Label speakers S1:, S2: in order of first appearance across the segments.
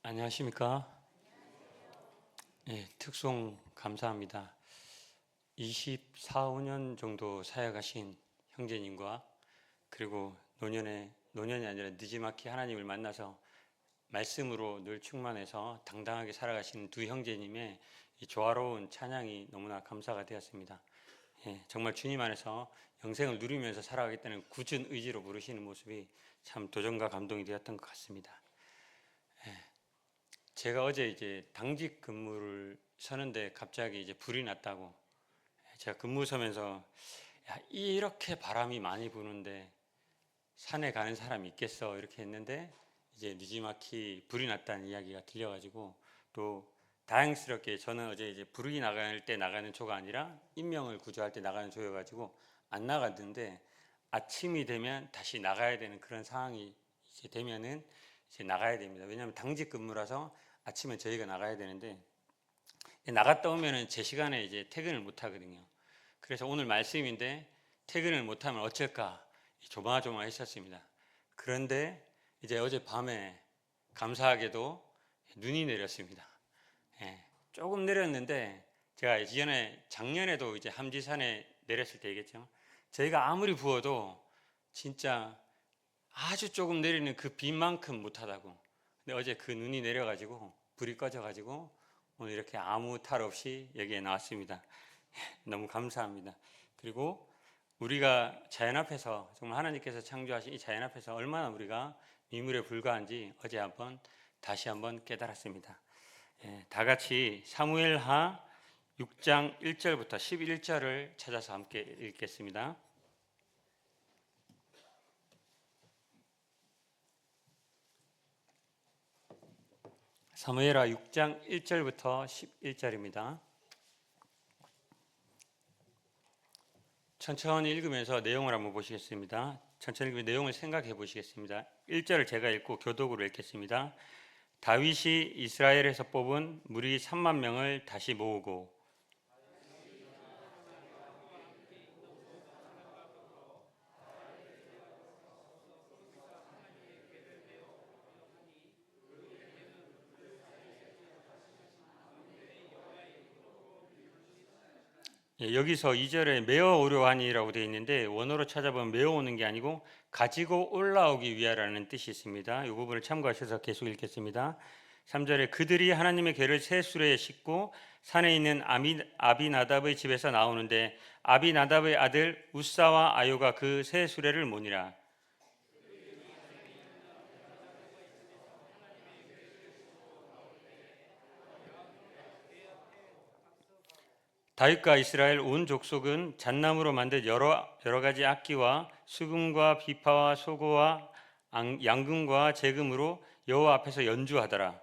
S1: 안녕하십니까? 특송 감사합니다. 24, 5년 정도 사역하신 형제님과 그리고 노년이 아니라 느지막이 하나님을 만나서 말씀으로 늘 충만해서 당당하게 살아가시는 두 형제님의 이 조화로운 찬양이 너무나 감사가 되었습니다. 정말 주님 안에서 영생을 누리면서 살아가겠다는 굳은 의지로 부르시는 모습이 참 도전과 감동이 되었던 것 같습니다. 제가 어제 이제 당직 근무를 서는데 갑자기 이제 불이 났다고 제가 근무 서면서 야, 이렇게 바람이 많이 부는데 산에 가는 사람이 있겠어 이렇게 했는데 이제 느지막이 불이 났다는 이야기가 들려가지고 또 다행스럽게 저는 어제 이제 불이 나갈 때 나가는 조가 아니라 인명을 구조할 때 나가는 조여가지고 안 나갔는데 아침이 되면 다시 나가야 되는 그런 상황이 이제 되면은 이제 나가야 됩니다. 왜냐하면 당직 근무라서 아침에 저희가 나가야 되는데 나갔다 오면은 제 시간에 이제 퇴근을 못 하거든요. 그래서 오늘 말씀인데 퇴근을 못 하면 어쩔까 조마조마했었습니다. 그런데 이제 어제 밤에 감사하게도 눈이 내렸습니다. 조금 내렸는데 제가 이전에 작년에도 이제 함지산에 내렸을 때겠죠. 저희가 아무리 부어도 진짜 아주 조금 내리는 그 비만큼 못하다고. 근데 어제 그 눈이 내려가지고 불이 꺼져가지고 오늘 이렇게 아무 탈 없이 여기에 나왔습니다. 너무 감사합니다. 그리고 우리가 자연 앞에서 정말 하나님께서 창조하신 이 자연 앞에서 얼마나 우리가 미물에 불과한지 어제 다시 한번 깨달았습니다. 다 같이 사무엘하 6장 1절부터 11절을 찾아서 함께 읽겠습니다. 사무엘하 6장 1절부터 11절입니다. 천천히 읽으면서 내용을 한번 보시겠습니다. 천천히 읽으면 내용을 생각해 보시겠습니다. 1절을 제가 읽고 교독으로 읽겠습니다. 다윗이 이스라엘에서 뽑은 무리 3만 명을 다시 모으고 여기서 2절에 메어 오려하니라고 되어 있는데 원어로 찾아보면 메어 오는 게 아니고 가지고 올라오기 위하라는 뜻이 있습니다. 이 부분을 참고하셔서 계속 읽겠습니다. 3절에 그들이 하나님의 궤를 새 수레에 싣고 산에 있는 아비나답의 집에서 나오는데 아비나답의 아들 우사와 아요가 그 새 수레를 모니라. 다윗과 이스라엘 온 족속은 잣나무로 만든 여러 가지 악기와 수금과 비파와 소고와 양금과 재금으로 여호와 앞에서 연주하더라.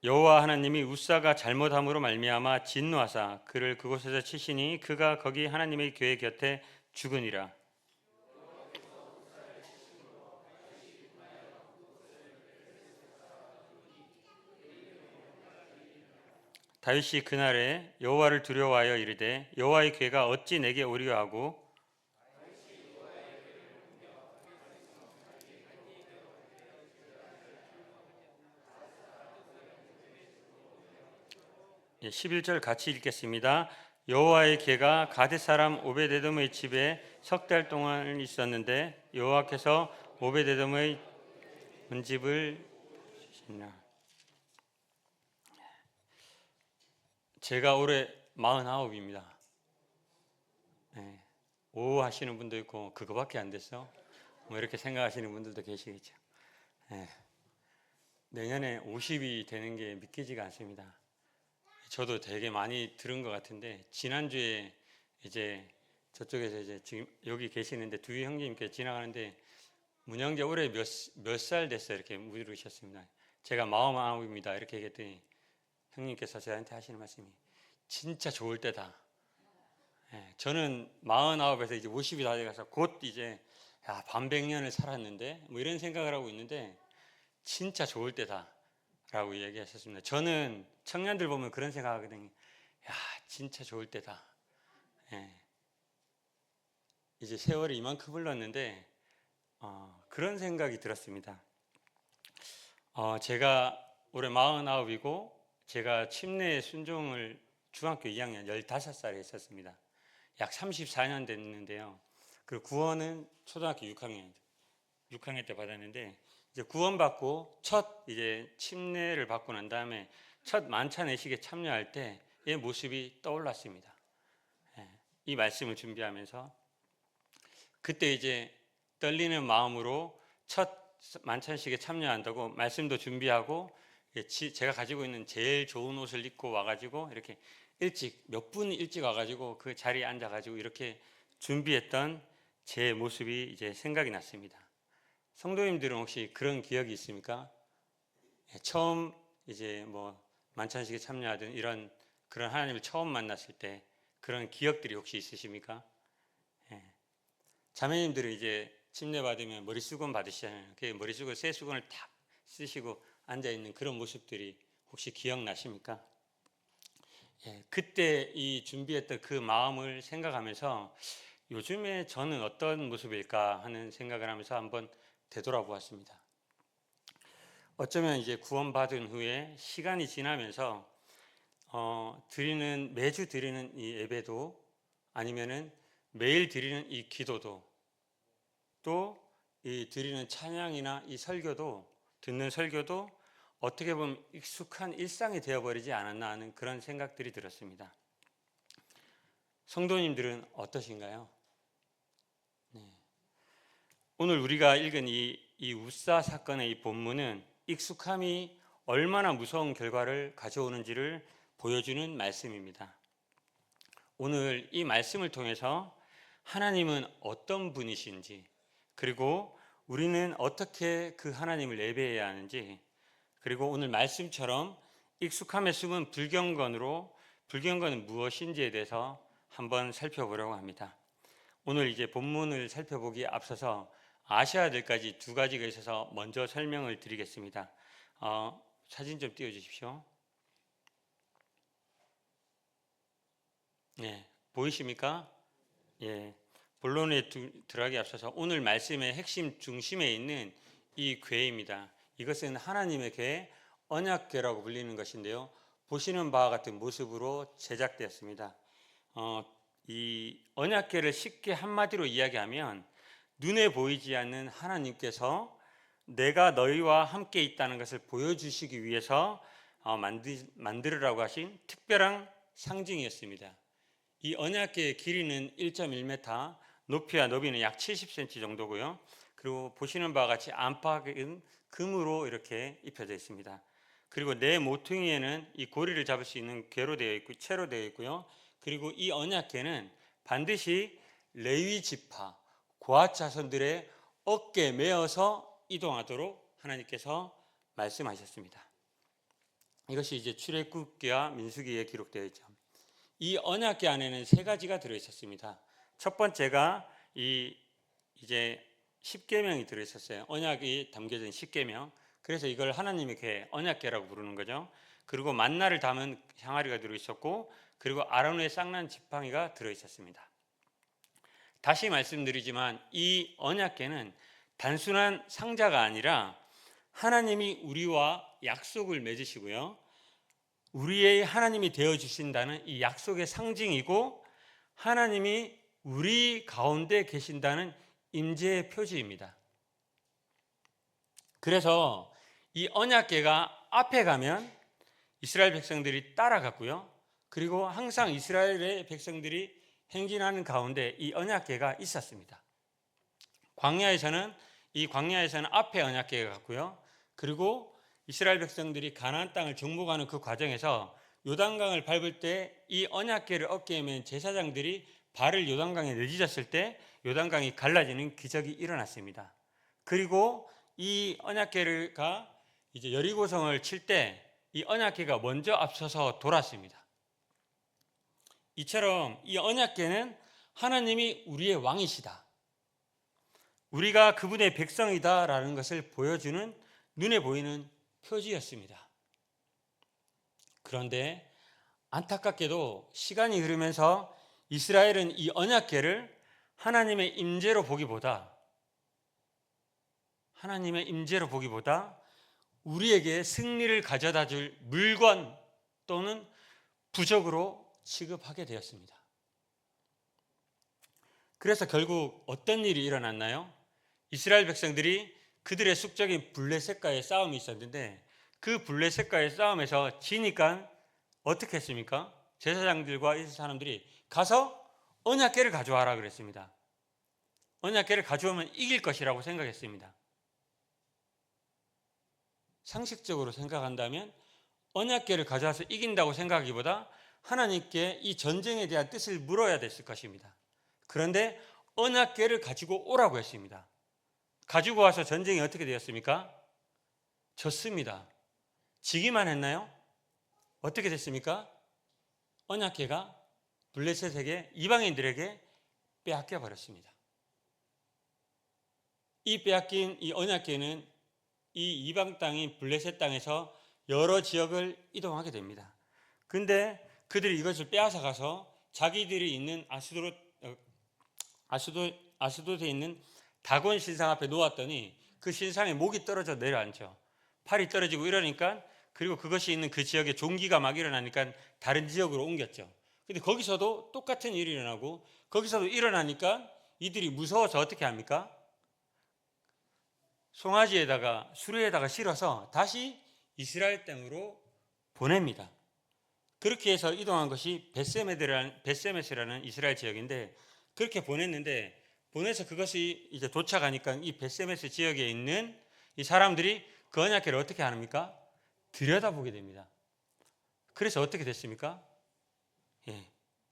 S1: 여호와 하나님이 우사가 잘못함으로 말미암아 진노하사 그를 그곳에서 치시니 그가 거기 하나님의 교회 곁에 죽으니라. 다윗이 그날에 여호와를 두려워하여 이르되 여호와의 궤가 어찌 내게 오리요 하고 11절 같이 읽겠습니다. 여호와의 궤가 가데 사람 오베데돔의 집에 석 달 동안 있었는데 여호와께서 오베데돔의 본집을 주시나. 제가 올해 49입니다. 오 하시는 분도 있고 그거밖에 안 됐어? 뭐 이렇게 생각하시는 분들도 계시겠죠. 내년에 50이 되는 게 믿기지가 않습니다. 저도 되게 많이 들은 것 같은데 지난주에 이제 저쪽에서 이제 지금 여기 계시는데 두 형님께 지나가는데 문영재 올해 몇 살 됐어요? 이렇게 물으셨습니다. 제가 49입니다. 이렇게 얘기했더니 형님께서 저한테 하시는 말씀이 진짜 좋을 때다. 저는 49에서 이제 50이 다 돼가서 곧 이제 반백년을 살았는데 뭐 이런 생각을 하고 있는데 진짜 좋을 때다 라고 얘기하셨습니다. 저는 청년들 보면 그런 생각하거든요. 야 진짜 좋을 때다. 이제 세월이 이만큼 흘렀는데 그런 생각이 들었습니다. 제가 올해 49이고 제가 침례 순종을 중학교 2학년 15살에 했었습니다. 약 34년 됐는데요. 그리고 구원은 초등학교 6학년 때 받았는데 이제 구원받고 첫 이제 침례를 받고 난 다음에 첫 만찬 회식에 참여할 때의 모습이 떠올랐습니다. 이 말씀을 준비하면서 그때 이제 떨리는 마음으로 첫 만찬식에 참여한다고 말씀도 준비하고 제가 가지고 있는 제일 좋은 옷을 입고 와가지고 이렇게 몇 분 일찍 와가지고 그 자리에 앉아가지고 이렇게 준비했던 제 모습이 이제 생각이 났습니다. 성도님들은 혹시 그런 기억이 있습니까? 처음 이제 뭐 만찬식에 참여하든 이런 그런 하나님을 처음 만났을 때 그런 기억들이 혹시 있으십니까? 자매님들은 이제 침례 받으면 머리수건 받으시잖아요. 그 머리수건 새 수건을 탁 쓰시고 앉아 있는 그런 모습들이 혹시 기억나십니까? 그때 이 준비했던 그 마음을 생각하면서 요즘에 저는 어떤 모습일까 하는 생각을 하면서 한번 되돌아보았습니다. 어쩌면 이제 구원받은 후에 시간이 지나면서 매주 드리는 이 예배도 아니면은 매일 드리는 이 기도도 또 이 드리는 찬양이나 이 설교도 듣는 설교도 어떻게 보면 익숙한 일상이 되어버리지 않았나 하는 그런 생각들이 들었습니다. 성도님들은 어떠신가요? 네. 오늘 우리가 읽은 이 우사 사건의 이 본문은 익숙함이 얼마나 무서운 결과를 가져오는지를 보여주는 말씀입니다. 오늘 이 말씀을 통해서 하나님은 어떤 분이신지, 그리고 우리는 어떻게 그 하나님을 예배해야 하는지, 그리고 오늘 말씀처럼 익숙함에 숨은 불경건은 무엇인지에 대해서 한번 살펴보려고 합니다. 오늘 이제 본문을 살펴보기에 앞서서 아셔야 될 까지 두 가지가 있어서 먼저 설명을 드리겠습니다. 사진 좀 띄워주십시오. 네, 보이십니까? 예, 본론에 들어가기 앞서서 오늘 말씀의 핵심 중심에 있는 이 궤입니다. 이것은 하나님의 궤, 언약궤라고 불리는 것인데요. 보시는 바와 같은 모습으로 제작되었습니다. 이 언약궤를 쉽게 한마디로 이야기하면 눈에 보이지 않는 하나님께서 내가 너희와 함께 있다는 것을 보여주시기 위해서 만들으라고 하신 특별한 상징이었습니다. 이 언약궤의 길이는 1.1m, 높이와 너비는 약 70cm 정도고요. 그리고 보시는 바와 같이 안팎은 금으로 이렇게 입혀져 있습니다. 그리고 네 모퉁이에는 이 고리를 잡을 수 있는 궤로 되어 있고 채로 되어 있고요. 그리고 이 언약궤는 반드시 레위 지파 고앗 자손들의 어깨에 메어서 이동하도록 하나님께서 말씀하셨습니다. 이것이 이제 출애굽기와 민수기에 기록되어 있죠. 이 언약궤 안에는 세 가지가 들어 있었습니다. 첫 번째가 이제 십계명이 들어 있었어요. 언약이 담겨진 십계명. 그래서 이걸 하나님의 궤, 언약궤라고 부르는 거죠. 그리고 만나를 담은 향아리가 들어 있었고, 그리고 아론의 쌍난 지팡이가 들어 있었습니다. 다시 말씀드리지만 이 언약궤는 단순한 상자가 아니라 하나님이 우리와 약속을 맺으시고요, 우리의 하나님이 되어 주신다는 이 약속의 상징이고, 하나님이 우리 가운데 계신다는 임재의 표지입니다. 그래서 이 언약궤가 앞에 가면 이스라엘 백성들이 따라갔고요, 그리고 항상 이스라엘의 백성들이 행진하는 가운데 이 언약궤가 있었습니다. 광야에서는 앞에 언약궤가 갔고요, 그리고 이스라엘 백성들이 가나안 땅을 정복하는 그 과정에서 요단강을 밟을 때 이 언약궤를 어깨에 맨 제사장들이 발을 요단강에 내딛었을 때 요단강이 갈라지는 기적이 일어났습니다. 그리고 이 언약궤가 이제 여리고성을 칠 때 이 언약궤가 먼저 앞서서 돌았습니다. 이처럼 이 언약궤는 하나님이 우리의 왕이시다, 우리가 그분의 백성이다라는 것을 보여주는 눈에 보이는 표지였습니다. 그런데 안타깝게도 시간이 흐르면서 이스라엘은 이 언약궤를 하나님의 임재로 보기보다 우리에게 승리를 가져다 줄 물건 또는 부적으로 취급하게 되었습니다. 그래서 결국 어떤 일이 일어났나요? 이스라엘 백성들이 그들의 숙적인 블레셋과의 싸움이 있었는데 그 블레셋과의 싸움에서 지니까 어떻게 했습니까? 제사장들과 이스라엘 사람들이 가서 언약궤를 가져와라 그랬습니다. 언약궤를 가져오면 이길 것이라고 생각했습니다. 상식적으로 생각한다면 언약궤를 가져와서 이긴다고 생각하기보다 하나님께 이 전쟁에 대한 뜻을 물어야 됐을 것입니다. 그런데 언약궤를 가지고 오라고 했습니다. 가지고 와서 전쟁이 어떻게 되었습니까? 졌습니다. 지기만 했나요? 어떻게 됐습니까? 언약궤가 블레셋에게, 이방인들에게 빼앗겨 버렸습니다. 이 빼앗긴 이 언약궤는 이 이방 땅인 블레셋 땅에서 여러 지역을 이동하게 됩니다. 근데 그들이 이것을 빼앗아 가서 자기들이 있는 아스돗에 있는 다곤 신상 앞에 놓았더니 그 신상에 목이 떨어져 내려앉죠. 팔이 떨어지고 이러니까, 그리고 그것이 있는 그 지역에 종기가 막 일어나니까 다른 지역으로 옮겼죠. 근데 거기서도 똑같은 일이 일어나고, 거기서도 일어나니까 이들이 무서워서 어떻게 합니까? 송아지에다가 수레에다가 실어서 다시 이스라엘 땅으로 보냅니다. 그렇게 해서 이동한 것이 벳세메스라는 이스라엘 지역인데, 그렇게 보내서 그것이 이제 도착하니까 이 벳세메스 지역에 있는 이 사람들이 그 언약궤를 어떻게 합니까? 들여다보게 됩니다. 그래서 어떻게 됐습니까?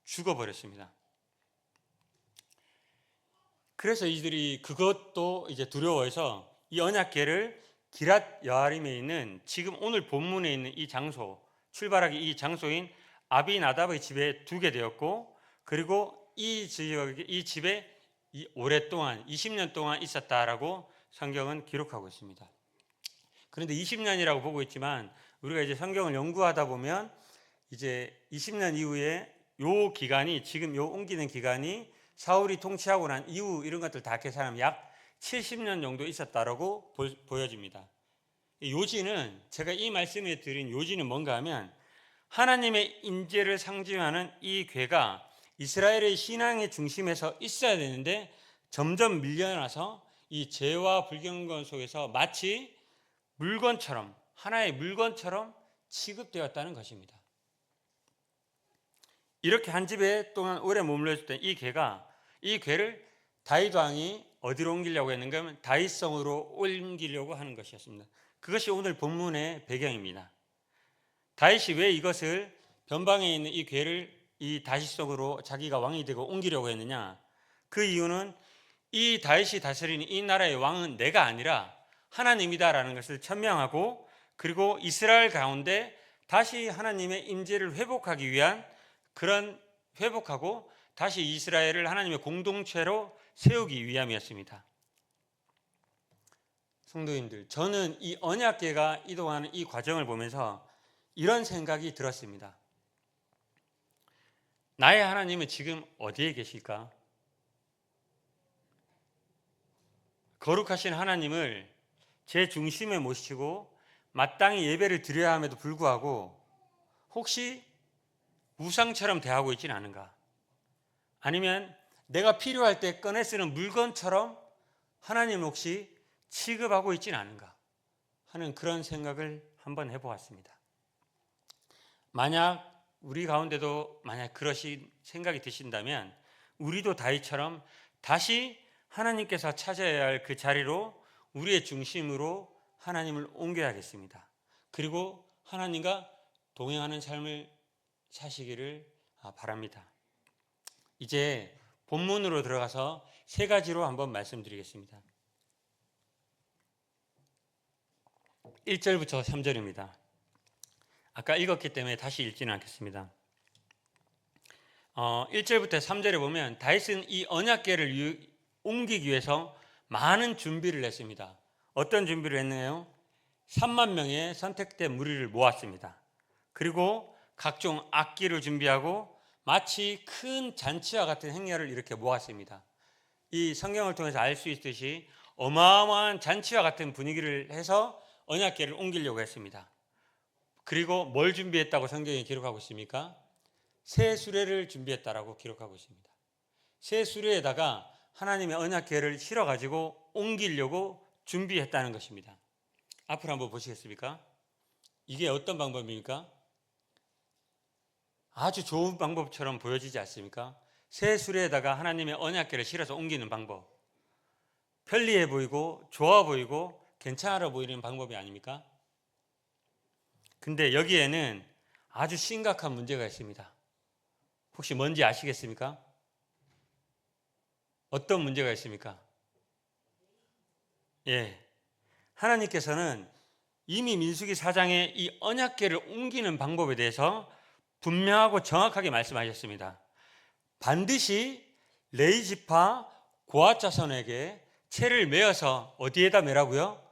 S1: 죽어버렸습니다. 그래서 이들이 그것도 이제 두려워해서 이 언약궤를 기랏 여아림에 있는, 지금 오늘 본문에 있는 이 장소, 출발하기 이 장소인 아비나답의 집에 두게 되었고, 그리고 이 집에 오랫동안 20년 동안 있었다라고 성경은 기록하고 있습니다. 그런데 20년이라고 보고 있지만 우리가 이제 성경을 연구하다 보면 이제 20년 이후에 요 기간이, 지금 요 옮기는 기간이 사울이 통치하고 난 이후 이런 것들 다 계산하면 약 70년 정도 있었다라고 보여집니다. 요지는, 제가 이 말씀에 드린 요지는 뭔가 하면, 하나님의 임재를 상징하는 이 궤가 이스라엘의 신앙의 중심에서 있어야 되는데 점점 밀려나서 이 죄와 불경건 속에서 마치 물건처럼, 하나의 물건처럼 취급되었다는 것입니다. 이렇게 한 집에 동안 오래 머물러 있었던 이 궤를 다윗 왕이 어디로 옮기려고 했는가 하면 다윗성으로 옮기려고 하는 것이었습니다. 그것이 오늘 본문의 배경입니다. 다윗이 왜 이것을, 변방에 있는 이 궤를 이 다윗성으로 자기가 왕이 되고 옮기려고 했느냐? 그 이유는 이 다윗이 다스리는 이 나라의 왕은 내가 아니라 하나님이다라는 것을 천명하고, 그리고 이스라엘 가운데 다시 하나님의 임재를 회복하기 위한, 그런 회복하고 다시 이스라엘을 하나님의 공동체로 세우기 위함이었습니다. 성도님들, 저는 이 언약궤가 이동하는 이 과정을 보면서 이런 생각이 들었습니다. 나의 하나님은 지금 어디에 계실까? 거룩하신 하나님을 제 중심에 모시고 마땅히 예배를 드려야 함에도 불구하고 혹시 우상처럼 대하고 있지는 않은가? 아니면 내가 필요할 때 꺼내 쓰는 물건처럼 하나님을 혹시 취급하고 있지는 않은가 하는 그런 생각을 한번 해보았습니다. 만약 우리 가운데도 만약 그러신 생각이 드신다면 우리도 다윗처럼 다시 하나님께서 찾아야 할 그 자리로, 우리의 중심으로 하나님을 옮겨야겠습니다. 그리고 하나님과 동행하는 삶을 사시기를 바랍니다. 이제 본문으로 들어가서 세 가지로 한번 말씀드리겠습니다. 1절부터 3절입니다. 아까 읽었기 때문에 다시 읽지는 않겠습니다. 1절부터 3절에 보면 다윗은 이 언약궤를 옮기기 위해서 많은 준비를 했습니다. 어떤 준비를 했나요? 3만 명의 선택된 무리를 모았습니다. 그리고 각종 악기를 준비하고 마치 큰 잔치와 같은 행렬을 이렇게 모았습니다. 이 성경을 통해서 알 수 있듯이 어마어마한 잔치와 같은 분위기를 해서 언약궤를 옮기려고 했습니다. 그리고 뭘 준비했다고 성경이 기록하고 있습니까? 새 수레를 준비했다라고 기록하고 있습니다. 새 수레에다가 하나님의 언약궤를 실어가지고 옮기려고 준비했다는 것입니다. 앞으로 한번 보시겠습니까? 이게 어떤 방법입니까? 아주 좋은 방법처럼 보여지지 않습니까? 새 수레에다가 하나님의 언약궤를 실어서 옮기는 방법. 편리해 보이고 좋아 보이고 괜찮아 보이는 방법이 아닙니까? 근데 여기에는 아주 심각한 문제가 있습니다. 혹시 뭔지 아시겠습니까? 어떤 문제가 있습니까? 예. 하나님께서는 이미 민수기 4장에 이 언약궤를 옮기는 방법에 대해서 분명하고 정확하게 말씀하셨습니다. 반드시 레위 지파 고앗 자손에게 채를 메어서 어디에다 메라고요?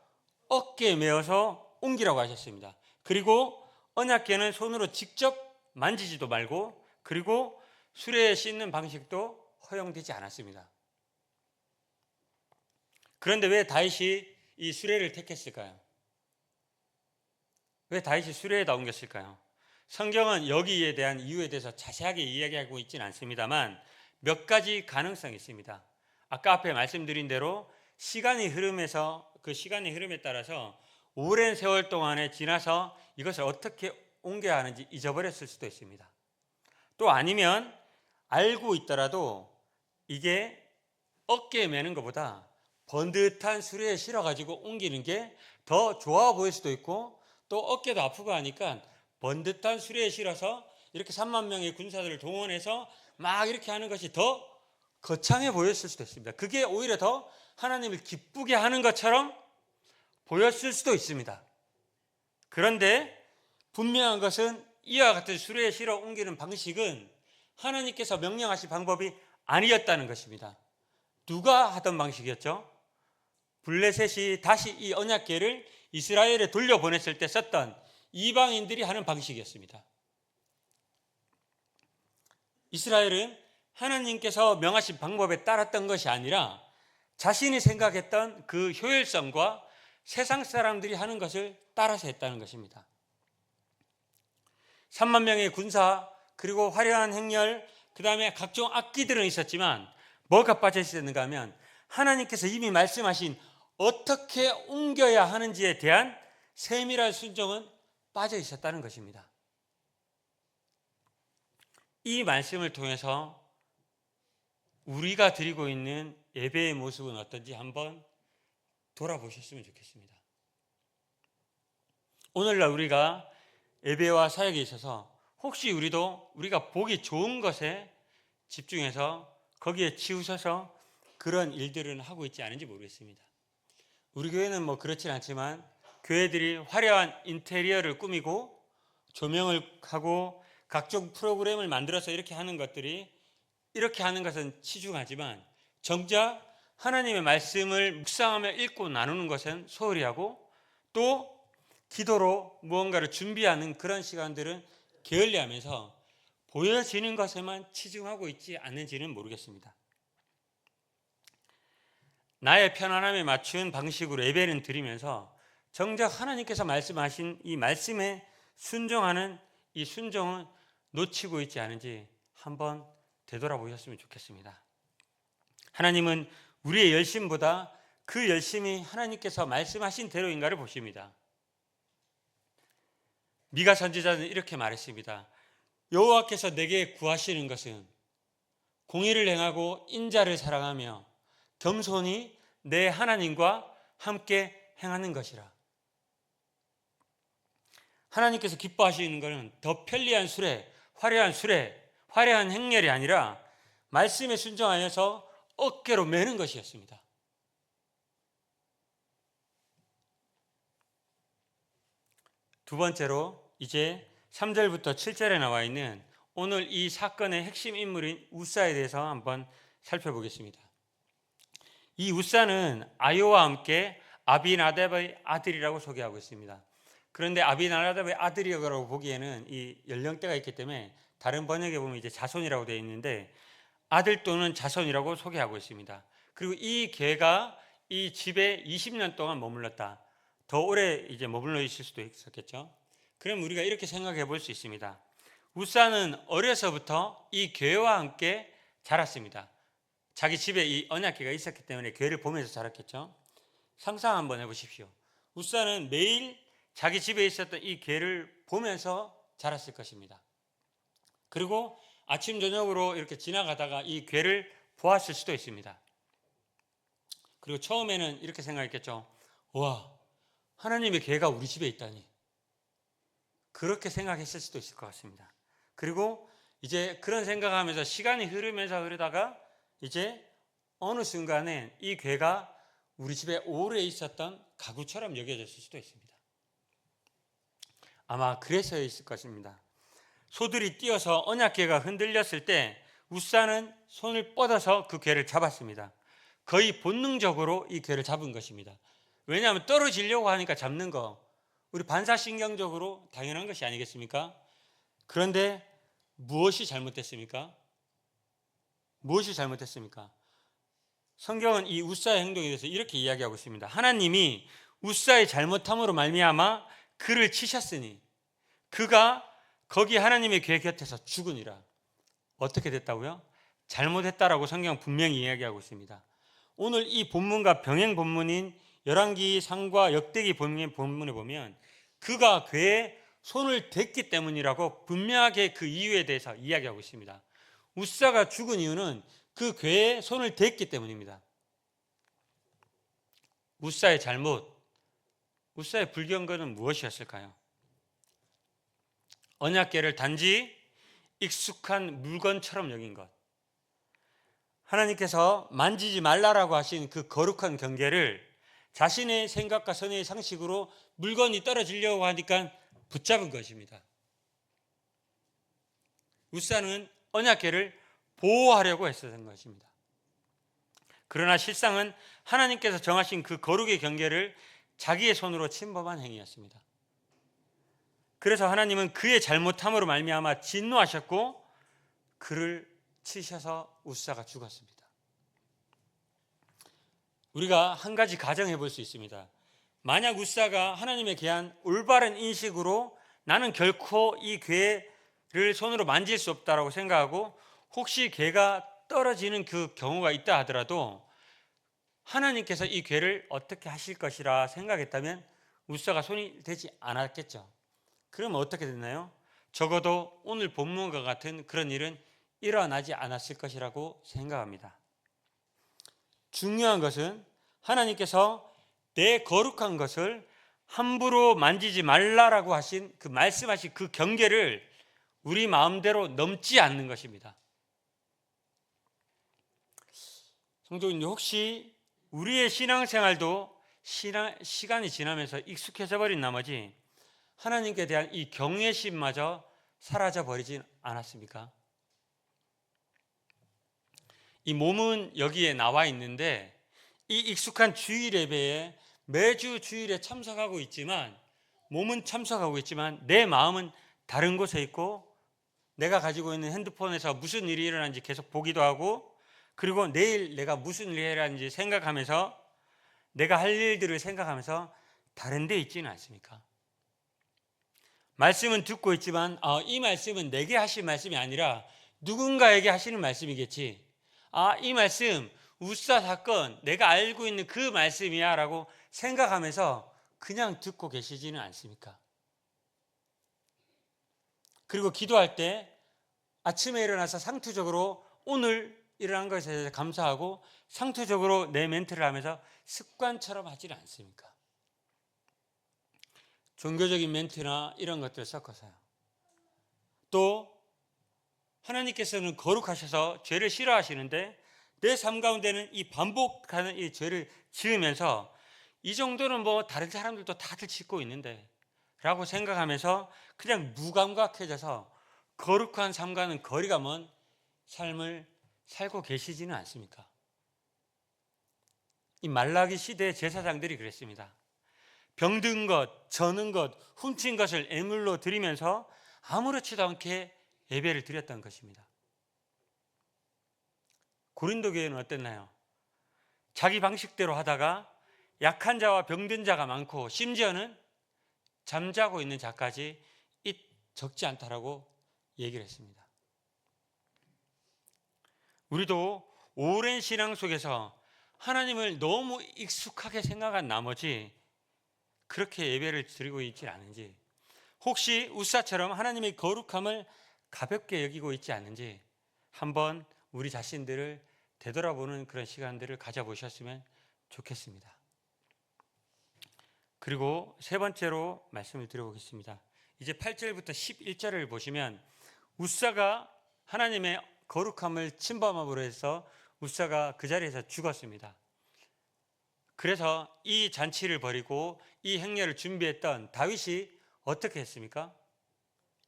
S1: 어깨에 메어서 옮기라고 하셨습니다. 그리고 언약궤는 손으로 직접 만지지도 말고, 그리고 수레에 씻는 방식도 허용되지 않았습니다. 그런데 왜 다윗이 이 수레를 택했을까요? 왜 다윗이 수레에다 옮겼을까요? 성경은 여기에 대한 이유에 대해서 자세하게 이야기하고 있지는 않습니다만 몇 가지 가능성이 있습니다. 아까 앞에 말씀드린 대로 시간의 흐름에 따라서 오랜 세월 동안에 지나서 이것을 어떻게 옮겨야 하는지 잊어버렸을 수도 있습니다. 또 아니면 알고 있더라도 이게 어깨에 매는 것보다 번듯한 수레에 실어가지고 옮기는 게 더 좋아 보일 수도 있고, 또 어깨도 아프고 하니까 번듯한 수레에 실어서 이렇게 3만 명의 군사들을 동원해서 막 이렇게 하는 것이 더 거창해 보였을 수도 있습니다. 그게 오히려 더 하나님을 기쁘게 하는 것처럼 보였을 수도 있습니다. 그런데 분명한 것은 이와 같은 수레에 실어 옮기는 방식은 하나님께서 명령하신 방법이 아니었다는 것입니다. 누가 하던 방식이었죠? 블레셋이 다시 이 언약궤를 이스라엘에 돌려보냈을 때 썼던 이방인들이 하는 방식이었습니다. 이스라엘은 하나님께서 명하신 방법에 따랐던 것이 아니라 자신이 생각했던 그 효율성과 세상 사람들이 하는 것을 따라서 했다는 것입니다. 3만 명의 군사, 그리고 화려한 행렬, 그 다음에 각종 악기들은 있었지만 뭐가 빠져 있었는가 하면 하나님께서 이미 말씀하신 어떻게 옮겨야 하는지에 대한 세밀한 순종은 빠져 있었다는 것입니다. 이 말씀을 통해서 우리가 드리고 있는 예배의 모습은 어떤지 한번 돌아보셨으면 좋겠습니다. 오늘날 우리가 예배와 사역에 있어서 혹시 우리가 보기 좋은 것에 집중해서 거기에 치우쳐서 그런 일들은 하고 있지 않은지 모르겠습니다. 우리 교회는 뭐 그렇진 않지만 교회들이 화려한 인테리어를 꾸미고 조명을 하고 각종 프로그램을 만들어서 이렇게 하는 것은 치중하지만 정작 하나님의 말씀을 묵상하며 읽고 나누는 것은 소홀히 하고, 또 기도로 무언가를 준비하는 그런 시간들은 게을리하면서 보여지는 것에만 치중하고 있지 않는지는 모르겠습니다. 나의 편안함에 맞춘 방식으로 예배는 드리면서 정작 하나님께서 말씀하신 이 말씀에 순종하는 이 순종은 놓치고 있지 않은지 한번 되돌아보셨으면 좋겠습니다. 하나님은 우리의 열심보다 그 열심이 하나님께서 말씀하신 대로인가를 보십니다. 미가 선지자는 이렇게 말했습니다. 여호와께서 내게 구하시는 것은 공의를 행하고 인자를 사랑하며 겸손히 내 하나님과 함께 행하는 것이라. 하나님께서 기뻐하시는 것은 더 편리한 수레, 화려한 행렬이 아니라 말씀에 순종하여서 어깨로 매는 것이었습니다. 두 번째로 이제 3절부터 7절에 나와 있는 오늘 이 사건의 핵심 인물인 우사에 대해서 한번 살펴보겠습니다. 이 우사는 아요와 함께 아비나답의 아들이라고 소개하고 있습니다. 그런데 아비나답의 아들이라고 보기에는 이 연령대가 있기 때문에 다른 번역에 보면 이제 자손이라고 되어 있는데, 아들 또는 자손이라고 소개하고 있습니다. 그리고 이 개가 이 집에 20년 동안 머물렀다. 더 오래 이제 머물러 있을 수도 있었겠죠. 그럼 우리가 이렇게 생각해 볼 수 있습니다. 우사는 어려서부터 이 괴와 함께 자랐습니다. 자기 집에 이 언약궤가 있었기 때문에 괴를 보면서 자랐겠죠. 상상 한번 해보십시오. 우사는 매일 자기 집에 있었던 이 괴를 보면서 자랐을 것입니다. 그리고 아침 저녁으로 이렇게 지나가다가 이 괴를 보았을 수도 있습니다. 그리고 처음에는 이렇게 생각했겠죠. 와, 하나님의 괴가 우리 집에 있다니. 그렇게 생각했을 수도 있을 것 같습니다. 그리고 이제 그런 생각하면서 시간이 흐르다가 이제 어느 순간에 이 괴가 우리 집에 오래 있었던 가구처럼 여겨졌을 수도 있습니다. 아마 그래서였을 것입니다. 소들이 뛰어서 언약궤가 흔들렸을 때 우사는 손을 뻗어서 그 궤를 잡았습니다. 거의 본능적으로 이 궤를 잡은 것입니다. 왜냐하면 떨어지려고 하니까 잡는 거 우리 반사신경적으로 당연한 것이 아니겠습니까? 그런데 무엇이 잘못됐습니까? 무엇이 잘못됐습니까? 성경은 이 우사의 행동에 대해서 이렇게 이야기하고 있습니다. 하나님이 우사의 잘못함으로 말미암아 그를 치셨으니 그가 거기 하나님의 궤 곁에서 죽으니라. 어떻게 됐다고요? 잘못했다라고 성경 분명히 이야기하고 있습니다. 오늘 이 본문과 병행 본문인 열왕기 상과 역대기 본문에 보면 그가 궤에 손을 댔기 때문이라고 분명하게 그 이유에 대해서 이야기하고 있습니다. 우사가 죽은 이유는 그 궤에 손을 댔기 때문입니다. 우사의 잘못, 우사의 불경건은 무엇이었을까요? 언약궤를 단지 익숙한 물건처럼 여긴 것. 하나님께서 만지지 말라라고 하신 그 거룩한 경계를 자신의 생각과 선의 상식으로 물건이 떨어지려고 하니까 붙잡은 것입니다. 우사는 언약궤를 보호하려고 했었던 것입니다. 그러나 실상은 하나님께서 정하신 그 거룩의 경계를 자기의 손으로 침범한 행위였습니다. 그래서 하나님은 그의 잘못함으로 말미암아 진노하셨고 그를 치셔서 우사가 죽었습니다. 우리가 한 가지 가정해 볼 수 있습니다. 만약 우사가 하나님에 대한 올바른 인식으로 나는 결코 이 궤를 손으로 만질 수 없다라고 생각하고 혹시 궤가 떨어지는 그 경우가 있다 하더라도 하나님께서 이 궤를 어떻게 하실 것이라 생각했다면 우사가 손이 되지 않았겠죠. 그럼 어떻게 됐나요? 적어도 오늘 본문과 같은 그런 일은 일어나지 않았을 것이라고 생각합니다. 중요한 것은 하나님께서 내 거룩한 것을 함부로 만지지 말라라고 하신 그 말씀하신 그 경계를 우리 마음대로 넘지 않는 것입니다. 성도님, 혹시 우리의 신앙생활도 시간이 지나면서 익숙해져 버린 나머지 하나님께 대한 이 경외심마저 사라져 버리진 않았습니까? 이 몸은 여기에 나와 있는데 이 익숙한 주일 예배에 매주 주일에 참석하고 있지만 몸은 참석하고 있지만 내 마음은 다른 곳에 있고 내가 가지고 있는 핸드폰에서 무슨 일이 일어나는지 계속 보기도 하고 그리고 내일 내가 무슨 일이 일어나는지 생각하면서 내가 할 일들을 생각하면서 다른 데 있지는 않습니까? 말씀은 듣고 있지만 이 말씀은 내게 하신 말씀이 아니라 누군가에게 하시는 말씀이겠지. 이 말씀 우사 사건 내가 알고 있는 그 말씀이야 라고 생각하면서 그냥 듣고 계시지는 않습니까? 그리고 기도할 때 아침에 일어나서 상투적으로 오늘 일어난 것에 대해서 감사하고 상투적으로 내 멘트를 하면서 습관처럼 하지는 않습니까? 종교적인 멘트나 이런 것들 섞어서요. 또 하나님께서는 거룩하셔서 죄를 싫어하시는데 내 삶 가운데는 이 반복하는 이 죄를 지으면서 이 정도는 뭐 다른 사람들도 다들 짓고 있는데 라고 생각하면서 그냥 무감각해져서 거룩한 삶과는 거리가 먼 삶을 살고 계시지는 않습니까? 이 말라기 시대의 제사장들이 그랬습니다. 병든 것, 저는 것, 훔친 것을 애물로 드리면서 아무렇지도 않게 예배를 드렸던 것입니다. 고린도 교회는 어땠나요? 자기 방식대로 하다가 약한 자와 병든 자가 많고 심지어는 잠자고 있는 자까지 적지 않다라고 얘기를 했습니다. 우리도 오랜 신앙 속에서 하나님을 너무 익숙하게 생각한 나머지 그렇게 예배를 드리고 있지 않은지, 혹시 우사처럼 하나님의 거룩함을 가볍게 여기고 있지 않은지 한번 우리 자신들을 되돌아보는 그런 시간들을 가져보셨으면 좋겠습니다. 그리고 세 번째로 말씀을 드려보겠습니다. 이제 8절부터 11절을 보시면 우사가 하나님의 거룩함을 침범함으로 해서 우사가 그 자리에서 죽었습니다. 그래서 이 잔치를 벌이고 이 행렬을 준비했던 다윗이 어떻게 했습니까?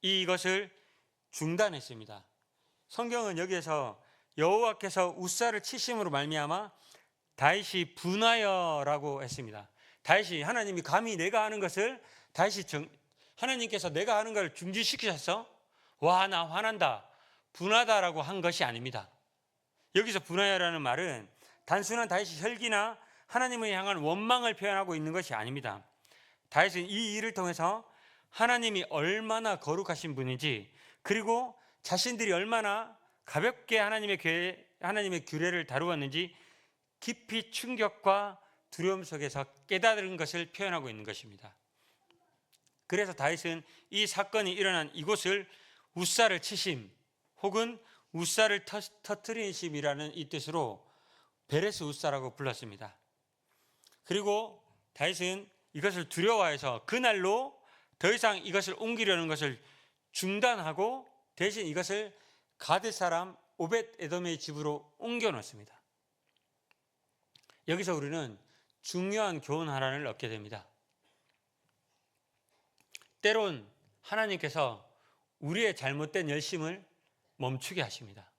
S1: 이것을 중단했습니다. 성경은 여기에서 여호와께서 우사를 치심으로 말미암아 다윗이 분하여라고 했습니다. 다윗이 하나님이 감히 내가 하는 것을 하나님께서 내가 하는 걸 중지시키셔서 와, 나 화난다, 분하다라고 한 것이 아닙니다. 여기서 분하여라는 말은 단순한 다윗이 혈기나 하나님을 향한 원망을 표현하고 있는 것이 아닙니다. 다윗은 이 일을 통해서 하나님이 얼마나 거룩하신 분인지, 그리고 자신들이 얼마나 가볍게 하나님의 규례를 다루었는지 깊이 충격과 두려움 속에서 깨달은 것을 표현하고 있는 것입니다. 그래서 다윗은 이 사건이 일어난 이곳을 우사를 치심 혹은 우사를 터뜨리심이라는 이 뜻으로 베레스 우사라고 불렀습니다. 그리고 다윗은 이것을 두려워해서 그날로 더 이상 이것을 옮기려는 것을 중단하고 대신 이것을 가드 사람 오벳 에돔의 집으로 옮겨 놓습니다. 여기서 우리는 중요한 교훈 하나를 얻게 됩니다. 때론 하나님께서 우리의 잘못된 열심을 멈추게 하십니다.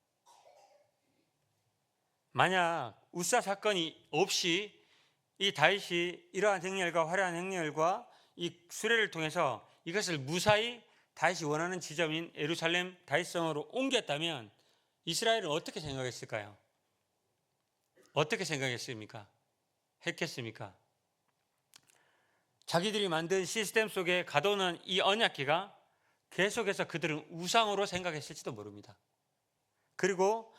S1: 만약 우사 사건이 없이 이 다윗이 이러한 행렬과 화려한 행렬과 이 수레를 통해서 이것을 무사히 다윗이 원하는 지점인 예루살렘 다윗성으로 옮겼다면 이스라엘은 어떻게 생각했을까요? 어떻게 생각했습니까? 했겠습니까? 자기들이 만든 시스템 속에 가둬놓은 이 언약궤가 계속해서 그들은 우상으로 생각했을지도 모릅니다. 그리고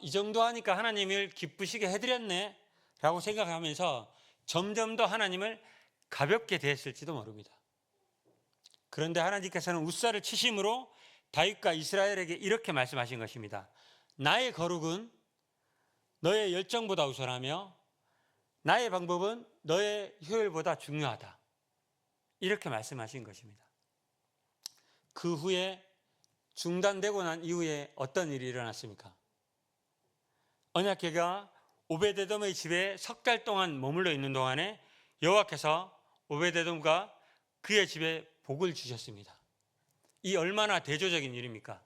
S1: 이 정도 하니까 하나님을 기쁘시게 해드렸네 라고 생각하면서 점점 더 하나님을 가볍게 대했을지도 모릅니다. 그런데 하나님께서는 우사를 치심으로 다윗과 이스라엘에게 이렇게 말씀하신 것입니다. 나의 거룩은 너의 열정보다 우선하며 나의 방법은 너의 효율보다 중요하다. 이렇게 말씀하신 것입니다. 그 후에 중단되고 난 이후에 어떤 일이 일어났습니까? 언약궤가 오벳에돔의 집에 석 달 동안 머물러 있는 동안에 여호와께서 오벳에돔과 그의 집에 복을 주셨습니다. 이 얼마나 대조적인 일입니까?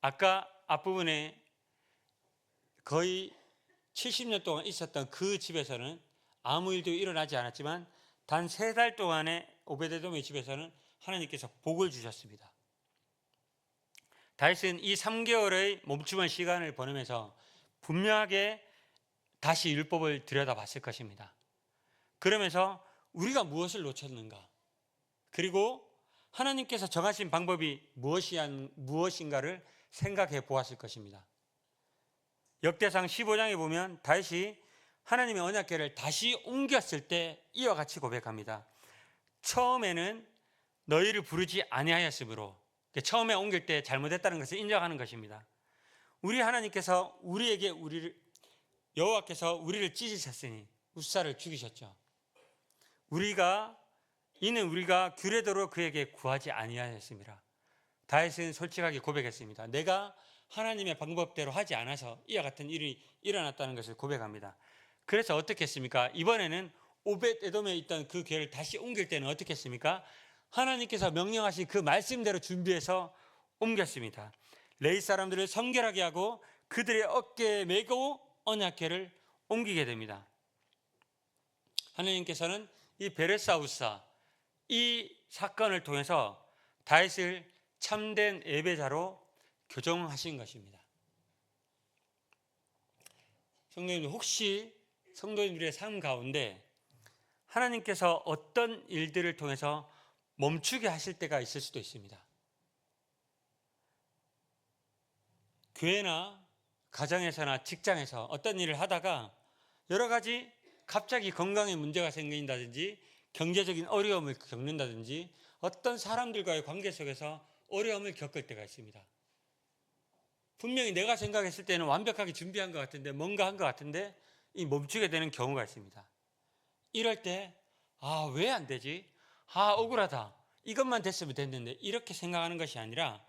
S1: 아까 앞부분에 거의 70년 동안 있었던 그 집에서는 아무 일도 일어나지 않았지만 단 3달 동안에 오벳에돔의 집에서는 하나님께서 복을 주셨습니다. 다윗은 이 3개월의 멈춤의 시간을 보내면서 분명하게 다시 율법을 들여다봤을 것입니다. 그러면서 우리가 무엇을 놓쳤는가, 그리고 하나님께서 정하신 방법이 무엇인가를 생각해 보았을 것입니다. 역대상 15장에 보면 다윗이 하나님의 언약궤를 다시 옮겼을 때 이와 같이 고백합니다. 처음에는 너희를 부르지 아니하였으므로, 처음에 옮길 때 잘못했다는 것을 인정하는 것입니다. 우리 하나님께서 여호와께서 우리를 찢으셨으니 우사를 죽이셨죠. 이는 우리가 규례대로 그에게 구하지 아니하였습니다. 다윗은 솔직하게 고백했습니다. 내가 하나님의 방법대로 하지 않아서 이와 같은 일이 일어났다는 것을 고백합니다. 그래서 어떻게 했습니까? 이번에는 오벳에돔에 있던 그 궤를 다시 옮길 때는 어떻게 했습니까? 하나님께서 명령하신 그 말씀대로 준비해서 옮겼습니다. 레위 사람들을 성결하게 하고 그들의 어깨에 메고 언약궤를 옮기게 됩니다. 하나님께서는 이 베레사 우사, 이 사건을 통해서 다윗을 참된 예배자로 교정하신 것입니다. 성도님들, 혹시 성도님들의 삶 가운데 하나님께서 어떤 일들을 통해서 멈추게 하실 때가 있을 수도 있습니다. 교회나 가정에서나 직장에서 어떤 일을 하다가 여러 가지 갑자기 건강에 문제가 생긴다든지 경제적인 어려움을 겪는다든지 어떤 사람들과의 관계 속에서 어려움을 겪을 때가 있습니다. 분명히 내가 생각했을 때는 완벽하게 준비한 것 같은데, 뭔가 한 것 같은데 이 멈추게 되는 경우가 있습니다. 이럴 때 왜 안 되지? 억울하다. 이것만 됐으면 됐는데, 이렇게 생각하는 것이 아니라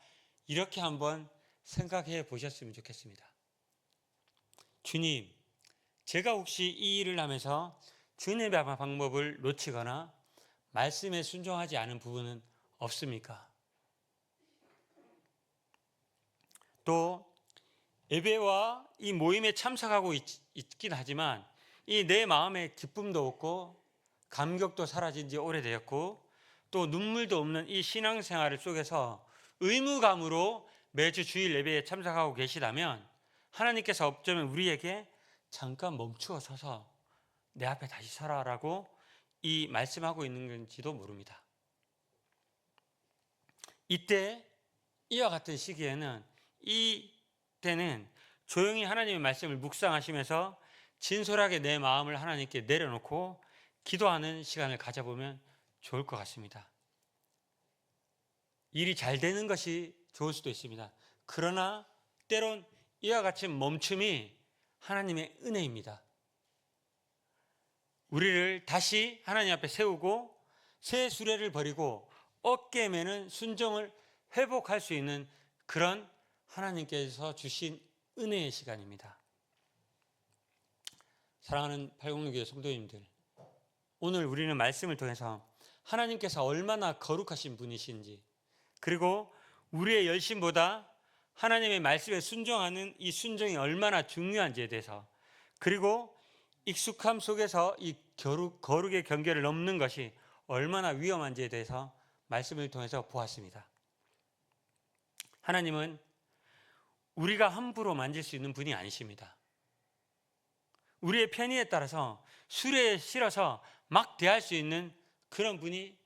S1: 이렇게 한번 생각해 보셨으면 좋겠습니다. 주님, 제가 혹시 이 일을 하면서 주님의 방법을 놓치거나 말씀에 순종하지 않은 부분은 없습니까? 또 예배와 이 모임에 참석하고 있긴 하지만 이 내 마음의 기쁨도 없고 감격도 사라진 지 오래되었고 또 눈물도 없는 이 신앙생활 속에서 의무감으로 매주 주일 예배에 참석하고 계시다면 하나님께서 어쩌면 우리에게 잠깐 멈추어 서서 내 앞에 다시 서라라고 이 말씀하고 있는 건지도 모릅니다. 이때 이와 같은 시기에는 이때는 조용히 하나님의 말씀을 묵상하시면서 진솔하게 내 마음을 하나님께 내려놓고 기도하는 시간을 가져보면 좋을 것 같습니다. 일이 잘 되는 것이 좋을 수도 있습니다. 그러나 때론 이와 같이 멈춤이 하나님의 은혜입니다. 우리를 다시 하나님 앞에 세우고 새 수레를 버리고 어깨에 매는 순종을 회복할 수 있는 그런 하나님께서 주신 은혜의 시간입니다. 사랑하는 806교회 성도님들, 오늘 우리는 말씀을 통해서 하나님께서 얼마나 거룩하신 분이신지, 그리고 우리의 열심보다 하나님의 말씀에 순종하는 이 순종이 얼마나 중요한지에 대해서, 그리고 익숙함 속에서 이 거룩의 경계를 넘는 것이 얼마나 위험한지에 대해서 말씀을 통해서 보았습니다. 하나님은 우리가 함부로 만질 수 있는 분이 아니십니다. 우리의 편의에 따라서 수레에 실어서 막 대할 수 있는 그런 분이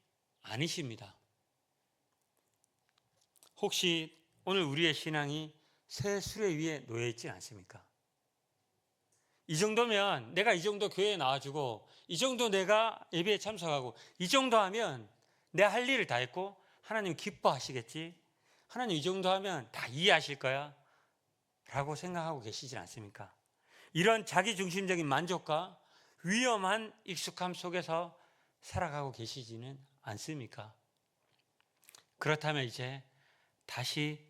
S1: 아니십니다. 혹시 오늘 우리의 신앙이 새 수레 위에 놓여 있지 않습니까? 이 정도면 내가 이 정도 교회에 나와주고 이 정도 내가 예배에 참석하고 이 정도 하면 내 할 일을 다 했고 하나님 기뻐하시겠지, 하나님 이 정도 하면 다 이해하실 거야 라고 생각하고 계시지 않습니까? 이런 자기중심적인 만족과 위험한 익숙함 속에서 살아가고 계시지는 않습니까? 그렇다면 이제 다시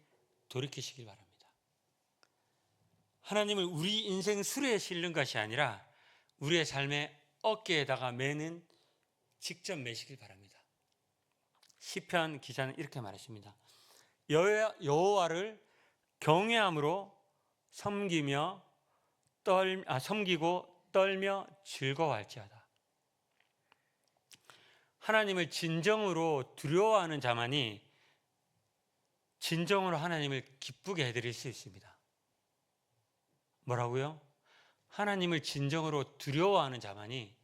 S1: 돌이키시길 바랍니다. 하나님을 우리 인생 수레에 실는 것이 아니라 우리의 삶의 어깨에다가 매는 직접 매시길 바랍니다. 시편 기자는 이렇게 말했습니다. 여호와를 경외함으로 섬기고 떨며 즐거워할지어다. 하나님을 진정으로 두려워하는 자만이 진정으로 하나님을 기쁘게 해드릴 수 있습니다. 뭐라고요? 하나님을 진정으로 두려워하는 자만이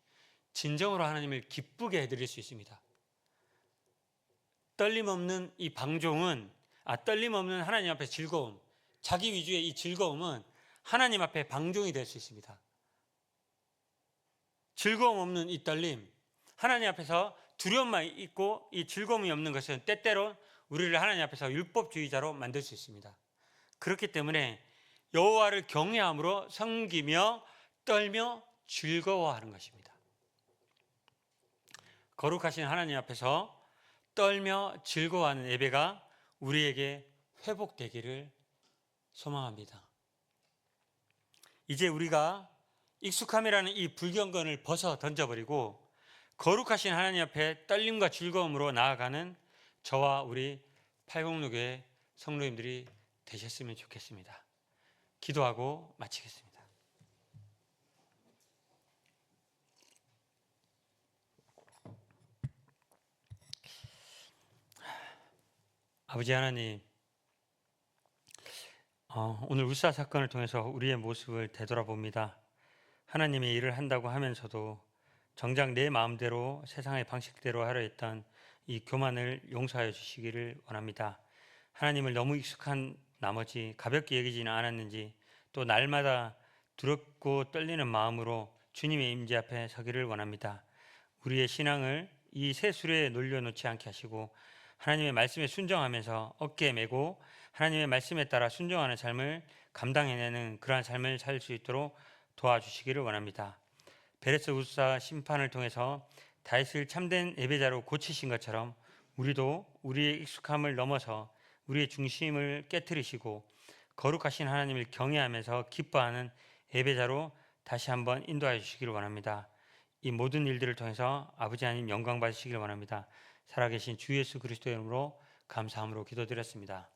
S1: 진정으로 하나님을 기쁘게 해드릴 수 있습니다. 떨림없는 이 방종은, 떨림없는 하나님 앞에 즐거움, 자기 위주의 이 즐거움은 하나님 앞에 방종이 될 수 있습니다. 즐거움 없는 이 떨림, 하나님 앞에서 두려움만 있고 이 즐거움이 없는 것은 때때로 우리를 하나님 앞에서 율법주의자로 만들 수 있습니다. 그렇기 때문에 여호와를 경외함으로 섬기며 떨며 즐거워하는 것입니다. 거룩하신 하나님 앞에서 떨며 즐거워하는 예배가 우리에게 회복되기를 소망합니다. 이제 우리가 익숙함이라는 이 불경건을 벗어 던져버리고 거룩하신 하나님 앞에 떨림과 즐거움으로 나아가는 저와 우리 806교회 성도님들이 되셨으면 좋겠습니다. 기도하고 마치겠습니다. 아버지 하나님, 오늘 울사 사건을 통해서 우리의 모습을 되돌아봅니다. 하나님의 일을 한다고 하면서도 정작 내 마음대로 세상의 방식대로 하려 했던 이 교만을 용서하여 주시기를 원합니다. 하나님을 너무 익숙한 나머지 가볍게 여기지는 않았는지 또 날마다 두렵고 떨리는 마음으로 주님의 임재 앞에 서기를 원합니다. 우리의 신앙을 이 세술에 놀려놓지 않게 하시고 하나님의 말씀에 순종하면서 어깨에 메고 하나님의 말씀에 따라 순종하는 삶을 감당해내는 그러한 삶을 살 수 있도록 도와주시기를 원합니다. 베레스 우사 심판을 통해서 다윗을 참된 예배자로 고치신 것처럼 우리도 우리의 익숙함을 넘어서 우리의 중심을 깨뜨리시고 거룩하신 하나님을 경외하면서 기뻐하는 예배자로 다시 한번 인도하여 주시기를 원합니다. 이 모든 일들을 통해서 아버지 하나님 영광 받으시기를 원합니다. 살아계신 주 예수 그리스도의 이름으로 감사함으로 기도드렸습니다.